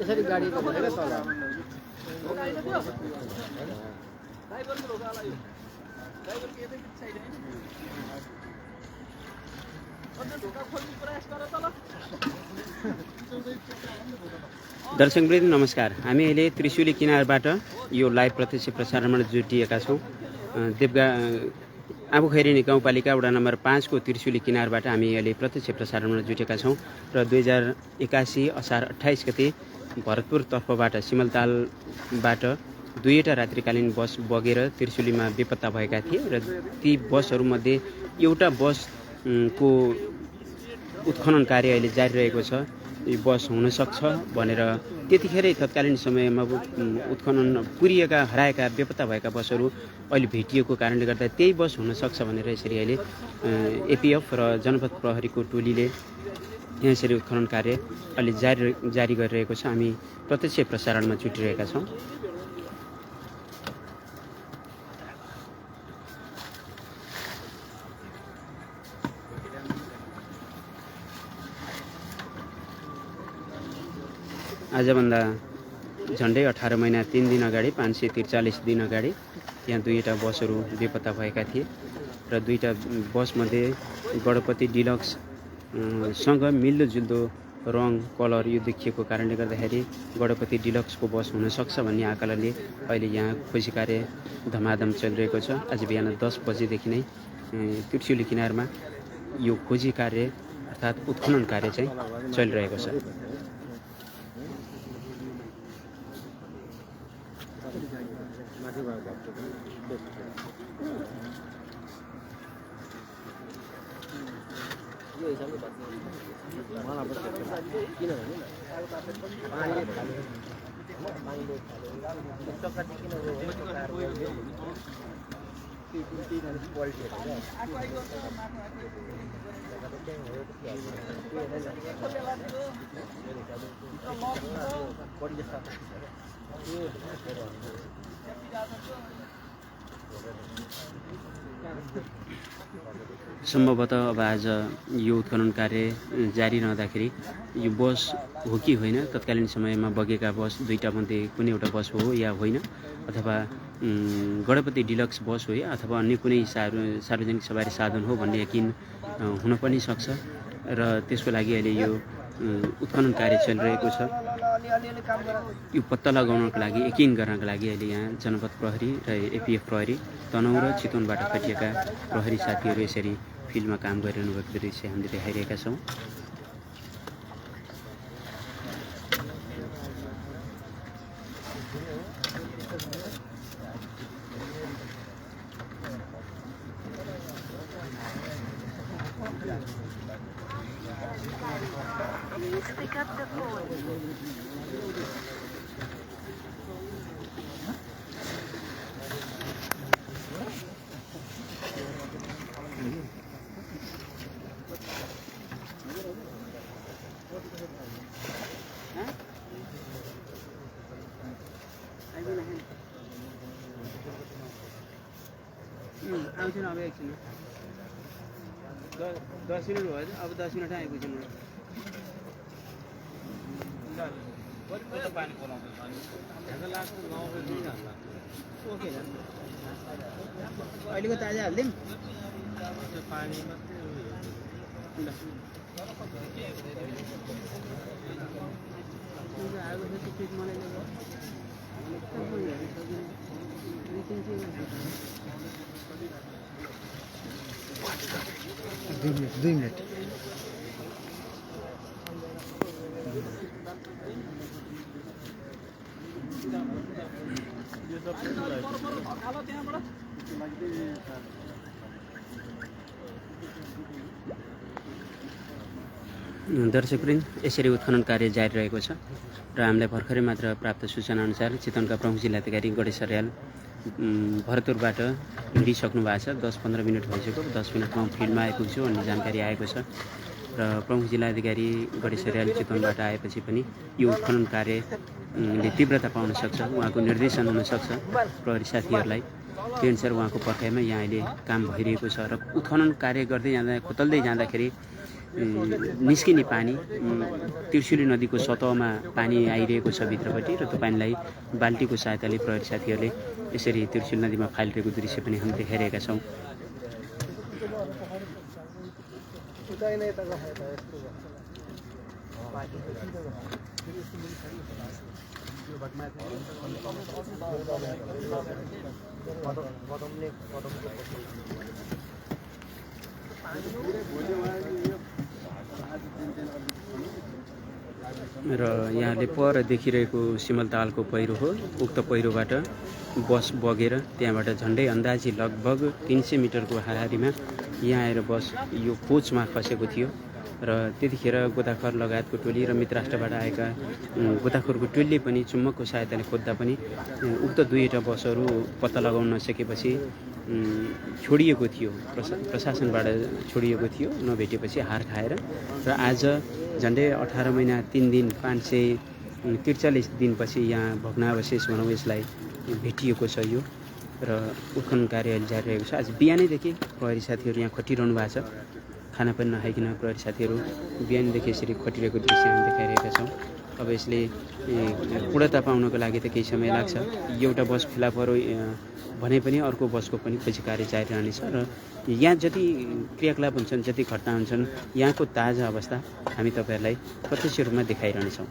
यसरी गाडी तल दर्शकवृन्द नमस्कार। हामी अहिले त्रिशुली किनारबाट यो लाइभ प्रत्यक्ष प्रसारणमा जुटिएका छौँ। आबुखैरेनी गाउँपालिका वडा नम्बर 5 को त्रिशुली किनारबाट हामी अहिले प्रत्यक्ष प्रसारणमा जुटेका छौँ र 2081 असार 28 गते भरतपुर तर्फबाट सिमलतालबाट दुईवटा रात्रिकालीन बस बगेर त्रिशुलीमा बेपत्ता भएका थिए र ती बसहरूमध्ये एउटा बसको उत्खनन कार्य अहिले जारी रहेको छ। यो बस हुन सक्छ भनेर त्यतिखेरै तत्कालीन समयमा उत्खनन पुरिएका हराएका बेपत्ता भएका बसहरू अहिले भेटिएको कारणले गर्दा त्यही बस हुन सक्छ भनेर यसरी अहिले एपीएफ र जनपद प्रहरीको टोलीले यसरी उत्खनन कार्य अहिले जारी गरिरहेको छ। हामी प्रत्यक्ष प्रसारणमा जुटिरहेका छौँ। आजभन्दा झन्डै 18 महिना 3 दिन अगाडि 543 दिन अगाडि यहाँ दुईवटा बसहरू बेपत्ता भएका थिए र दुईवटा बसमध्ये गणपति डिलक्स सँग मिल्दोजुल्दो रङ कलर यो देखिएको कारणले गर्दाखेरि गणपति डिलक्सको बस हुन सक्छ भन्ने आकलनले अहिले यहाँ खोजी कार्य धमाधम चलिरहेको छ। आज बिहान 10 बजेदेखि नै त्रिशुली किनारमा यो खोजी कार्य अर्थात् उत्खनन कार्य चाहिँ चलिरहेको छ। सम्भवतः अब आज यो उत्खनन कार्य जारी रहँदाखेरि यो बस हो कि होइन, तत्कालीन समयमा बगेका बस दुईटा मध्ये कुनै एउटा बस हो या होइन, अथवा गणपति डिलक्स बस हो या अथवा अन्य कुनै सार्वजनिक सवारी साधन हो भन्ने यकिन हुन पनि सक्छ र त्यसको लागि अहिले यो उत्खनन कार्य चलिरहेको छ। यो पत्ता लगाउनको लागि यकिन गर्नको लागि अहिले यहाँ जनपद प्रहरी र एपीएफ प्रहरी तनहुँ र चितवनबाट खटिएका प्रहरी साथीहरू यसरी फिल्डमा काम गरिरहनु भएको दृश्य हामीले देखाइरहेका छौँ। Pick up the phone. आउँछन् अब एकछिन 10 मिनट भयो। अब 10 मिनट आइपुग्छन्। अहिलेको ताजा हालिदिउँ पानी दुई मिनट दर्शकवृन्द, यसरी उत्खनन कार्य जारी रहेको छ र हामीलाई भर्खरै मात्र प्राप्त सूचना अनुसार चितवनका प्रमुख जिल्लाधिकारी गणेश अर्याल भरतपुरबाट हिँडिसक्नु भएको छ। 10-15 मिनट भइसक्यो। 10 मिनटमा फिल्डमा आइपुग्छु भन्ने जानकारी आएको छ र प्रमुख जिल्लाधिकारी गणेश अर्याल चितवनबाट आएपछि पनि यो उत्खनन कार्यले तीव्रता पाउन सक्छ, उहाँको निर्देशन हुन सक्छ प्रहरी साथीहरूलाई त्यही अनुसार उहाँको पर्खाइमा यहाँ अहिले काम भइरहेको छ र उत्खनन कार्य गर्दै जाँदा खोतल्दै जाँदाखेरि निस्किने पानी त्रिशुली नदीको सतहमा पानी आइरहेको छ भित्रपट्टि र त्यो पानीलाई बाल्टीको सहायताले प्रहरी साथीहरूले यसरी त्रिशुली नदीमा फालिरहेको दृश्य पनि हामी देखाइरहेका छौँ। र यहाँले पर देखिरहेको सिमलतालको पहिरो हो। उक्त पहिरोबाट बस बगेर त्यहाँबाट झन्डै अन्दाजी लगभग 300 मिटरको हाराहारीमा यहाँ आएर बस यो कोचमा खसेको थियो र त्यतिखेर गोताखोर लगायतको टोली र मित्र राष्ट्रबाट आएका गोताखोरको टोलीले पनि चुम्बकको सहायताले खोज्दा पनि उक्त दुईवटा बसहरू पत्ता लगाउन नसकेपछि छोडिएको थियो, प्रशासनबाट छोडिएको थियो। नभेटेपछि हार खाएर र आज झन्डै 18 महिना 3 दिन 543 दिनपछि यहाँ भग्नावशेष भनौँ यसलाई भेटिएको छ यो र उत्खनन कार्य अहिले जारी रहेको छ। आज बिहानैदेखि प्रहरी साथीहरू यहाँ खटिरहनु भएको छ। खाना पनि नखाइकन प्रहरी साथीहरू बिहानदेखि यसरी खटिरहेको दृश्य हामी देखाइरहेका छौँ। अब यसले पूर्णता पाउनको लागि त केही समय लाग्छ। एउटा बस फेला परो भने पनि अर्को बसको पनि खोजी कार्य जारी रहनेछ र यहाँ जति क्रियाकलाप हुन्छन्, जति घटना हुन्छन्, यहाँको ताजा अवस्था हामी तपाईँहरूलाई प्रत्यक्ष रूपमा देखाइरहनेछौँ।